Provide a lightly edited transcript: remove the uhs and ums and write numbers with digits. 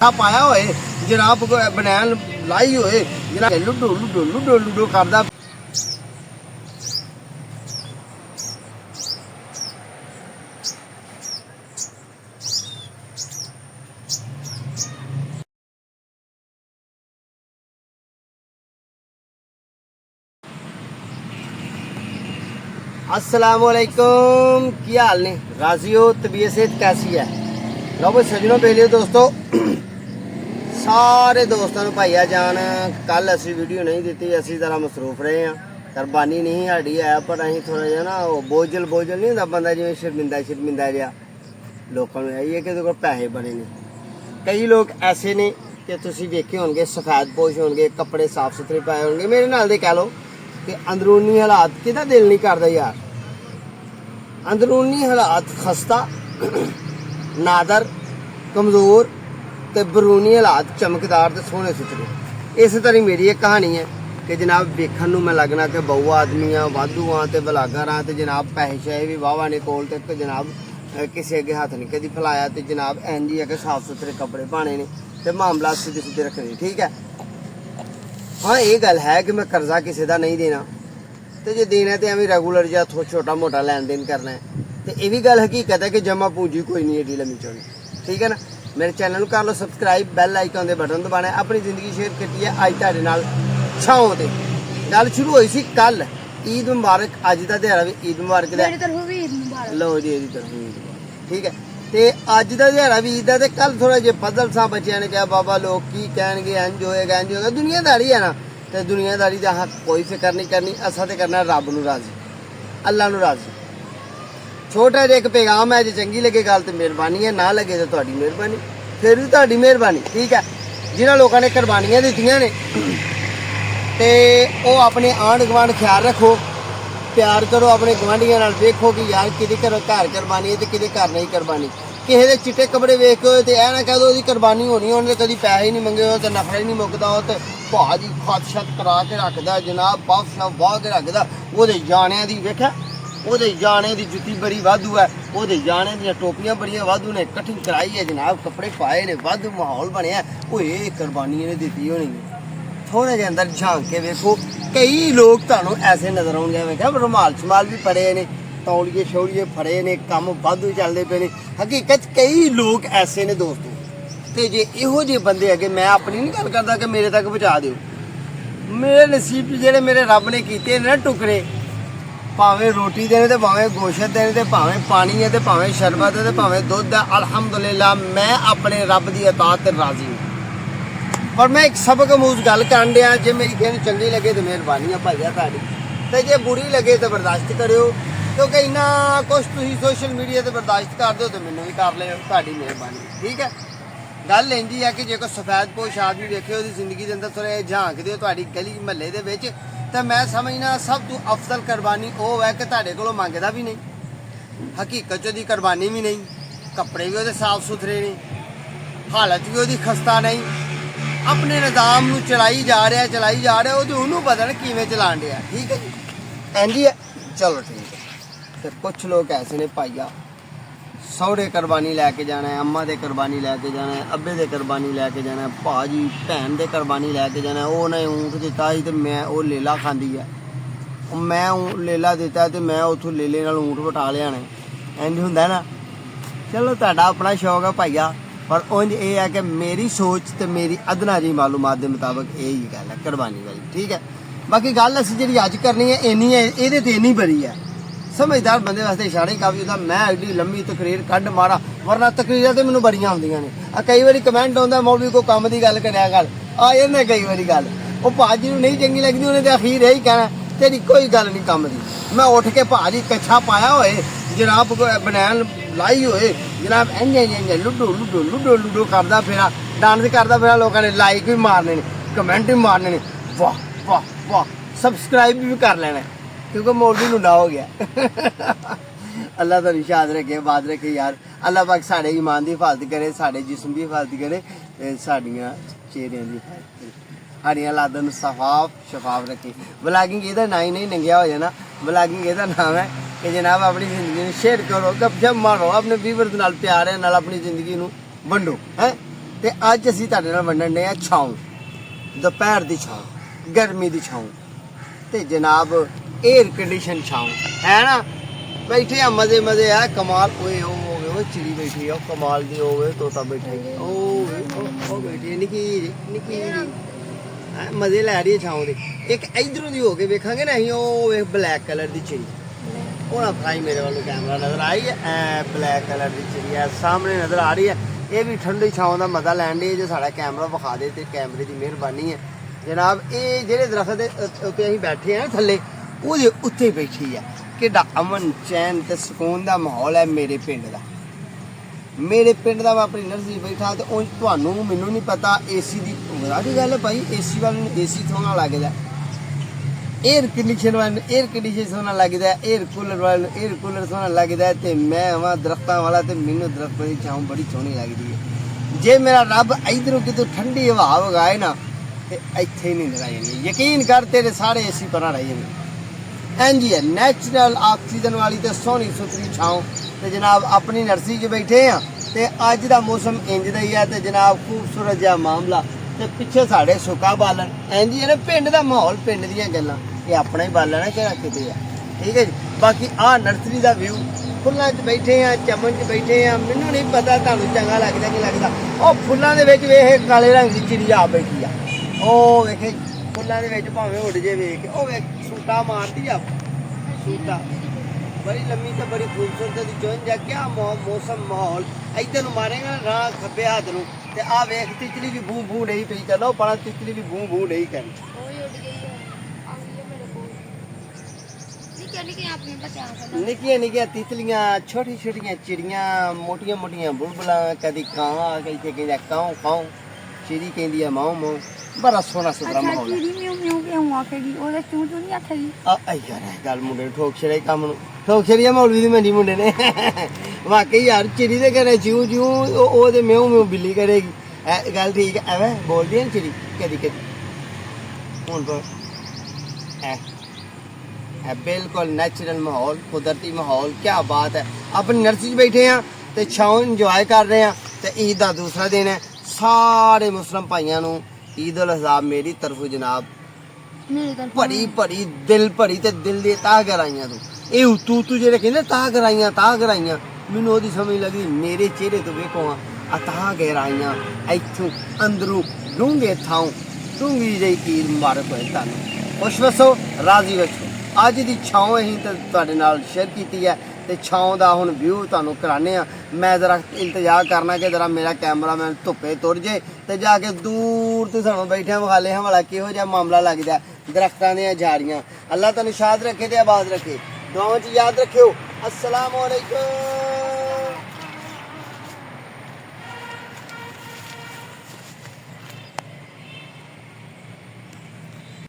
पाया होए जनाब बनैन लाई होए जनाब लुडो लुडो लुडो लुडो करदा। अस्सलाम वालेकुम, की हाल ने राजी हो, तबीयत सेहत कैसी है? लो भाई सजनों बेलियो दोस्तों, सारे दोस्तों को भाईया जान कल असी वीडियो नहीं दी, असी जरा मसरूफ रहे हैं, कुरबानी नहीं साड़ी है पर अं थोड़ा जहा ना बोझल नहीं होंगे बंदा जिमें शर्मिंदा जहा लोगों को यही है कि को पैसे बने ने। कई लोग ऐसे ने कि तुम वेखे होंगे सफेद पोश होंगे, कपड़े साफ सुथरे पाए होंगे, मेरे नाल दे कह लो कि अंदरूनी हालात किदा दिल नहीं करता यार। अंदरूनी हालात खस्ता नादर कमज़ोर तो बरूनी हालात चमकदार तो सोहने सुथरे। इस तरह मेरी एक कहानी है कि जनाब वेखन मैं लगना कि बहु आदमी हाँ वाधू हाँ तो बलागर हाँ तो जनाब पैसे शाहे भी वाहवा ने कोल तो जनाब किसी अगे हाथ नहीं कभी फैलाया तो जनाब इंज ही है कि साफ सुथरे कपड़े पाने ने तो मामला सीधे सीधे रखने। ठीक है, हाँ ये गल है कि मैं कर्जा किसी का नहीं देना तो जो देना तो एवं रेगूलर या छोटा मोटा लैन देन करना है तो ये भी गल हकीकत है कि जमा पूंजी कोई नहीं एडी लम्मी चौड़ी। ठीक है ना, मेरे चैनल कर लो सबसक्राइब, बैल आइकन के बटन दबाना है। अपनी जिंदगी शेयर की है अज तुहाडे नाल छाओं ते गल शुरू हुई सी कल। ईद मुबारक, अज का दिहाड़ा भी ईद मुबारक दा लो जी ईद तरफ ईद मुबारक। ठीक है, तो अज का दिहाड़ा भी ईद है। कल थोड़ा जो बदल सा बच्चों ने कहा बाबा लोग की कहेंगे इंज होएगा इंज होएगा, दुनियादारी है ना, तो दुनियादारी का हाँ कोई फिक्र नहीं करनी, असा तो करना रब नूं राजी अल्लाह नूं राजी। छोटा जिहा एक पैगाम है, जो चंगी लगे गल तो मेहरबानी है, ना लगे तो तुहाडी मेहरबानी, फिर भी तुहाडी मेहरबानी। ठीक है, जिन्होंने लोगों ने कुर्बानियां दित्तियां ने तो अपने आंढ गुआंढ ख्याल रखो, प्यार करो अपने गुआंढियों नाल। देखो कि यार कि घर कुर्बानी है तो कि घर नहीं कुर्बानी। किसी के चिट्टे कपड़े वेख के तो यह ना कह दो उसकी कुर्बानी होनी, उन्हें कभी पैसे ही नहीं मंगे हो तो नफरा ही नहीं मुकता हो तो भाजी खत शत करा के रखता जनाब, बफ शफ वाह के रखता। वो जाने की वेख्या वो जाने की जुत्ती बड़ी वाधू है, वो जाने दी टोपियां बड़िया वाधू ने कटिंग कराई है जनाब, कपड़े पाए ने वाधू माहौल बनया। वो ये कुर्बानी ने दी होनी है। थोड़े जे अंदर झांक के वेखो, कई लोग तुहानू ऐसे नजर आउणगे मैं क्या रुमाल शमाल भी फड़े ने, तौलिए शौलिए फड़े ने, कम वाधू चलते पे ने। हकीकत कई लोग ऐसे ने दोस्तों, तो जे इहो जे बंदे अगे मैं अपनी नहीं गल करता कि मेरे तक पहुँचा दो। मेरे नसीब जेडे मेरे रब ने कीते ना टुकड़े, भावें रोटी देने तो भावें गोश्त देने तो भावें पानी है तो भावें शरबत है तो भावें दुध है, अलहमदुलिल्लाह मैं अपने रब की अतात राजी हूँ। पर मैं एक सबक मूज गल कर दिया, जे मेरी किसी चंगी लगे तो मेहरबानी है भाईया ताड़ी, तो जे बुरी लगे तो बर्दाश्त करो, क्योंकि इन्ना कुछ तुम सोशल मीडिया से बर्दाश्त कर दो तो मैनू भी कर लियो, ताड़ी मेहरबानी। ठीक है, गल इंजी है कि जे कोई सफेद पोश आदमी देखे उसकी जिंदगी के अंदर थोड़े झांकते हो तुहाडी गली महल्ले दे विच, तो मैं समझना सब तो अफसल कुर्बानी वो है कि तुहाडे कोलों मंगदा भी नहीं, हकीकत च कुर्बानी भी नहीं, कपड़े भी वो साफ सुथरे ने, हालत भी वो खस्ता नहीं, अपने निज़ाम नूं चलाई जा रहा वो तो उन्होंने पता नहीं किवें चलाण दिया। ठीक है जी, इंजी है चलो ठीक है। तो कुछ लोग ऐसे ने भाईया सौहरे कुर्बानी लैके जाना है, अम्मा दे कुर्बानी लैके जाना है, अब्बे दे कुर्बानी लैके जाना है, भाजी भैन दे कुर्बानी लैके जाना है। उन्हें ऊँट दिता ही तो मैं वो लेला खांदी है, मैं लेला दिता तो मैं उतों लेले नाल ऊँट वटा लिया ने, इंज हुंदा ना। चलो तुहाडा अपना शौक है भाईया, पर उंज ये है कि मेरी सोच तो मेरी अदना जी मालूमात के मुताबिक यही गल है कुर्बानी वाली। ठीक है, बाकी गल असीं जी अज करनी है इन्नी है, ये तो इन्नी बड़ी है। समझदार बंदे वास्ते इशारे काफी होता, मैं एडी लंबी तकरीर कढ़ मारा, वरना तकरीर तो मैनूं बड़ियां होंदियां ने। कई बारी कमेंट आउंदा मौलवी को काम की गल करिया कर, आ जांदा कई बारी गल, वो भाजी नूं नहीं चंगी लगदी, उन्हें तो अखीर यही कहना तेरी कोई गल नहीं काम की। मैं उठ के भाजी कच्छा पाया होए जनाब बनैन लाई होए जनाब इंज इंज लुडो लुडो लुडो लुडो करदा फिरा, डांस करदा फिरा, लोगों ने लाइक भी मारने ने, कमेंट भी मारने ने, वाह वाह वाह, सबसक्राइब भी कर लेना क्योंकि मौलवी नूं ना हो गया। अल्लाह तो निशाद रखे बात रखे यार, अल्लाह पाक साढ़े ईमान की हिफाजत करे, साढ़े जिस्म की हिफाजत करे, साड़ियाँ चेहरियां की हिफाजत करे, साड़ियाँ लादां नूं साफ शफाफ रखे। ब्लॉगिंग ਇਹਦਾ ना ही नहीं नंगिया हो जाना, ब्लॉगिंग ਇਹਦਾ नाम है कि जनाब अपनी जिंदगी शेयर करो, गपशप मारो, अपने व्यूअर्स नाल प्यार है नाल अपनी जिंदगी नूं वंडो है। ਤੇ ਅੱਜ ਅਸੀਂ ਤੁਹਾਡੇ ਨਾਲ ਵੰਡਣ ਦੇ ਆ ਛਾਂ, ਦੁਪਹਿਰ ਦੀ ਛਾਂ, ਗਰਮੀ ਦੀ ਛਾਂ ਤੇ ਜਨਾਬ 에ਅਰ ਕੰਡੀਸ਼ਨ ਛਾਂ ਹੈ ਨਾ। ਬੈਠੇ ਆ ਮਜ਼ੇ ਮਜ਼ੇ ਆ ਕਮਾਲ। ਓਏ ਉਹ ਚਿੜੀ ਬੈਠੀ ਆ, ਕਮਾਲ ਦੀ ਹੋਵੇ ਤੋਤਾ ਬੈਠਾ ਉਹ ਬੈਠੀ ਨਿੱਕੀ ਨਿੱਕੀ ਮਜ਼ੇ ਲੈ ਰਹੀ ਹੈ ਛਾਂ ਦੇ। ਇੱਕ ਇਧਰੋਂ ਦੀ ਹੋ ਕੇ ਵੇਖਾਂਗੇ ਨਾ ਅਸੀਂ, ਉਹ ਵੇਖ ਬਲੈਕ ਕਲਰ ਦੀ ਚਿੜੀ, ਉਹ ਨਾ ਫਰਾਈ ਮੇਰੇ ਵੱਲੋਂ ਕੈਮਰਾ ਨਜ਼ਰ ਆਈ ਹੈ ਐ ਬਲੈਕ ਕਲਰ ਦੀ ਚਿੜੀ ਆ ਸਾਹਮਣੇ ਨਜ਼ਰ ਆ ਰਹੀ ਹੈ। ਇਹ ਵੀ ਠੰਡੀ ਛਾਂ ਦਾ ਮਜ਼ਾ ਲੈਣ ਦੀ ਜੇ ਸਾਡਾ ਕੈਮਰਾ ਵਿਖਾ ਦੇ ਤੇ ਕੈਮਰੇ ਦੀ ਮਿਹਰਬਾਨੀ ਹੈ ਜਨਾਬ। ਇਹ ਜਿਹੜੇ ਦਰਖਤ ਦੇ ਉੱਤੇ ਅਸੀਂ ਬੈਠੇ ਆ ਥੱਲੇ, ਉਹਦੇ ਉੱਤੇ ਬੈਠੀ ਆ। ਕਿੱਡਾ ਅਮਨ ਚੈਨ ਤੇ ਸਕੂਨ ਦਾ ਮਾਹੌਲ ਹੈ ਮੇਰੇ ਪਿੰਡ ਦਾ। ਮੇਰੇ ਪਿੰਡ ਦਾ ਮੈਂ ਆਪਣੀ ਨਰਸਰੀ ਬੈਠਾ ਤੇ ਉਹ ਤੁਹਾਨੂੰ ਮੈਨੂੰ ਨਹੀਂ ਪਤਾ ਏਸੀ ਦੀ ਉਮਰਾਂ ਦੀ ਗੱਲ ਹੈ ਭਾਈ। ਏਸੀ ਵਾਲੇ ਨੂੰ ਏਸੀ ਸੋਹਣਾ ਲੱਗਦਾ, 에ਅਰ ਕੰਡੀਸ਼ਨ ਵਾਲੇ ਨੂੰ 에ਅਰ ਕੰਡੀਸ਼ਨ ਸੋਹਣਾ ਲੱਗਦਾ, 에ਅਰ ਕੂਲਰ ਵਾਲੇ ਨੂੰ 에ਅਰ ਕੂਲਰ ਸੋਹਣਾ ਲੱਗਦਾ। ਤੇ ਮੈਂ ਵਾਂ ਦਰਖਤਾਂ ਵਾਲਾ ਤੇ ਮੈਨੂੰ ਦਰਖਤਾਂ ਦੀ ਛਾਂ ਬੜੀ ਸੋਹਣੀ ਲੱਗਦੀ ਹੈ। ਜੇ ਮੇਰਾ ਰੱਬ ਇਧਰੋਂ ਕਿਤੋਂ ਠੰਡੀ ਹਵਾ ਵਗਾਏ ਨਾ ਤੇ ਇੱਥੇ ਹੀ ਨੀਂਦ ਆ ਜਾਣੀ। ਯਕੀਨ ਕਰ ਤੇਰੇ ਸਾਰੇ ਏਸੀ ਪਰਾਂ ਰਹਿ ਜਾਣਗੇ। ਇੰਝ ਹੈ ਨੈਚੁਰਲ ਆਕਸੀਜਨ ਵਾਲੀ ਤੇ ਸੋਹਣੀ ਸੁਥਰੀ ਛਾਂ। ਤੇ ਜਨਾਬ ਆਪਣੀ ਨਰਸਰੀ 'ਚ ਬੈਠੇ ਆ ਤੇ ਅੱਜ ਦਾ ਮੌਸਮ ਇੰਜ ਦਾ ਹੀ ਆ ਤੇ ਜਨਾਬ ਖੂਬਸੂਰਤ ਜਿਹਾ ਮਾਮਲਾ ਤੇ ਪਿੱਛੇ ਸਾਡੇ ਸੁੱਕਾ ਬਾਲਣ। ਇੰਝ ਹੀ ਹੈ ਨਾ ਪਿੰਡ ਦਾ ਮਾਹੌਲ, ਪਿੰਡ ਦੀਆਂ ਗੱਲਾਂ। ਇਹ ਆਪਣਾ ਹੀ ਬਾਲਣ ਹੈ ਕਿਹੜਾ ਕਿਤੇ ਆ, ਠੀਕ ਹੈ ਜੀ। ਬਾਕੀ ਆਹ ਨਰਸਰੀ ਦਾ ਵਿਊ, ਫੁੱਲਾਂ 'ਚ ਬੈਠੇ ਆ, ਚਮਨ 'ਚ ਬੈਠੇ ਆ। ਮੈਨੂੰ ਨਹੀਂ ਪਤਾ ਤੁਹਾਨੂੰ ਚੰਗਾ ਲੱਗਦਾ ਕਿ ਲੱਗਦਾ। ਉਹ ਫੁੱਲਾਂ ਦੇ ਵਿੱਚ ਵੇਖ ਕਾਲੇ ਰੰਗ ਦੀ ਚਿੜੀ ਆ ਬੈਠੀ ਆ, ਉਹ ਵੇਖੇ ਫੁੱਲਾਂ ਦੇ ਵਿੱਚ ਭਾਵੇਂ ਉੱਡ ਜੇ ਵੇਖ, ਉਹ ਵੇਖ ਸੂਟਾ ਮਾਰਦੀ ਆ ਸੂਟਾ, ਬੜੀ ਲੰਮੀ ਤੇ ਬੜੀ ਖੂਬਸੂਰਤ ਦੀ ਚੁੰਝ ਆ। ਕਿਆ ਮੌਸਮ ਮਾਹੌਲ। ਇੱਧਰ ਨੂੰ ਮਾਰੇਗਾ ਰਾਹ ਖੱਬੇ ਹੱਥ ਨੂੰ ਤੇ ਆ ਵੇਖ ਤਿਤਲੀ ਵੀ ਬੂ ਬੂ ਨਹੀਂ ਪਈ ਕਰਨਾ, ਪਰ ਤਿਤਲੀ ਵੀ ਬੂ ਬੂ ਨਹੀਂ ਕਰੀ। ਨਿੱਕੀਆਂ ਨਿੱਕੀਆਂ ਤਿਤਲੀਆਂ, ਛੋਟੀ ਛੋਟੀਆਂ ਚਿੜੀਆਂ, ਮੋਟੀਆਂ ਮੋਟੀਆਂ ਬੁਲਬੁਲਾਂ। ਕਦੀ ਕਾਂ ਆ ਕੇ ਇੱਥੇ ਕਹਿੰਦਾ ਕਾਉ ਕਾਉ, ਚਿੜੀ ਕਹਿੰਦੀ ਆ ਮਾਉ ਮਾਉ। ਬੜਾ ਸੋਹਣਾ ਸੁਥਰਾ ਮਾਹੌਲ ਹੈ। ਯਾਰ ਗੱਲ ਮੁੰਡੇ ਨੂੰ ਠੋਕ ਛੜਿਆ ਕੰਮ ਨੂੰ, ਠੋਕ ਛੜਿਆ ਮੌਲਵੀ ਦੀ ਮੰਡੀ ਮੁੰਡੇ ਨੇ। ਵਾਕਈ ਯਾਰ ਚਿੜੀ ਦੇ ਘਰੇ ਜਿਉਂ ਜਿਉਂ ਉਹਦੇ ਮਿਉਂ ਮਿਉਂ ਬਿੱਲੀ ਕਰੇਗੀ। ਇਹ ਗੱਲ ਠੀਕ ਹੈ, ਐਵੇਂ ਬੋਲਦੀ ਹੈ ਚਿੜੀ ਕਦੀ ਕਦੀ। ਹੁਣ ਪਰ ਬਿਲਕੁਲ ਨੈਚੁਰਲ ਮਾਹੌਲ, ਕੁਦਰਤੀ ਮਾਹੌਲ। ਕਿਆ ਬਾਤ ਹੈ। ਆਪਣੀ ਨਰਸਰੀ 'ਚ ਬੈਠੇ ਆ ਤੇ ਛਾਂ ਇੰਜੋਏ ਕਰ ਰਹੇ ਆ। ਤੇ ਈਦ ਦਾ ਦੂਸਰਾ ਦਿਨ ਹੈ। ਸਾਰੇ ਮੁਸਲਿਮ ਭਾਈਆਂ ਨੂੰ ਈਦ ਉਲ ਅਜ਼ਹਾ ਮੇਰੀ ਤਰਫੋਂ ਜਨਾਬ ਭਰੀ ਭਰੀ ਦਿਲ ਭਰੀ ਤੇ ਦਿਲ ਦੇ ਤਾਹ ਗਰਾਈਆਂ ਤੋਂ। ਇਹ ਉਤੂ ਤੂੰ ਜਿਹੜੇ ਕਹਿੰਦੇ ਤਾਹ ਗਰਾਈਆਂ, ਮੈਨੂੰ ਉਹਦੀ ਸਮਝ ਲੱਗੀ ਮੇਰੇ ਚਿਹਰੇ ਤੋਂ ਵੇਖੋ ਆ ਤਾਹ ਗਰਾਈਆਂ। ਇੱਥੋਂ ਅੰਦਰੋਂ ਡੂੰਘੇ ਥਾਂ ਡੂੰਘੀ ਜਿਹੀ ਈਦ ਮੁਬਾਰਕ ਹੋਏ ਤੁਹਾਨੂੰ। ਖੁਸ਼ ਵਸੋ, ਰਾਜ਼ੀ ਵਸੋ। ਅੱਜ ਦੀ ਛਾਂ ਅਸੀਂ ਤੁਹਾਡੇ ਨਾਲ ਸ਼ੇਅਰ ਕੀਤੀ ਹੈ ਤੇ ਛਾਂ ਦਾ ਹੁਣ ਵਿਊ ਤੁਹਾਨੂੰ ਕਰਾਣੇ ਆ। ਮੈਂ ਜ਼ਰਾ ਇੰਤਜ਼ਾਰ ਕਰਨਾ ਕਿ ਜ਼ਰਾ ਮੇਰਾ ਕੈਮਰਾਮੈਨ ਧੁੱਪੇ ਤੁਰ ਜੇ ਤੇ ਜਾ ਕੇ ਦੂਰ ਤੇ ਸਾਨੂੰ ਬੈਠਿਆਂ ਵਿਖਾਲੇ ਹਾਂ ਵਾਲਾ ਕਿਹੋ ਜਿਹਾ ਮਾਮਲਾ ਲੱਗਦਾ ਦਰਖਤਾਂ ਦੀਆਂ ਝਾੜੀਆਂ। ਅੱਲਾ ਤੁਹਾਨੂੰ ਸ਼ਾਦ ਰੱਖੇ ਤੇ ਆਬਾਦ ਰੱਖੇ। ਦੁਆਵਾਂ 'ਚ ਯਾਦ ਰੱਖਿਓ। अस्सलाम वालेकुम।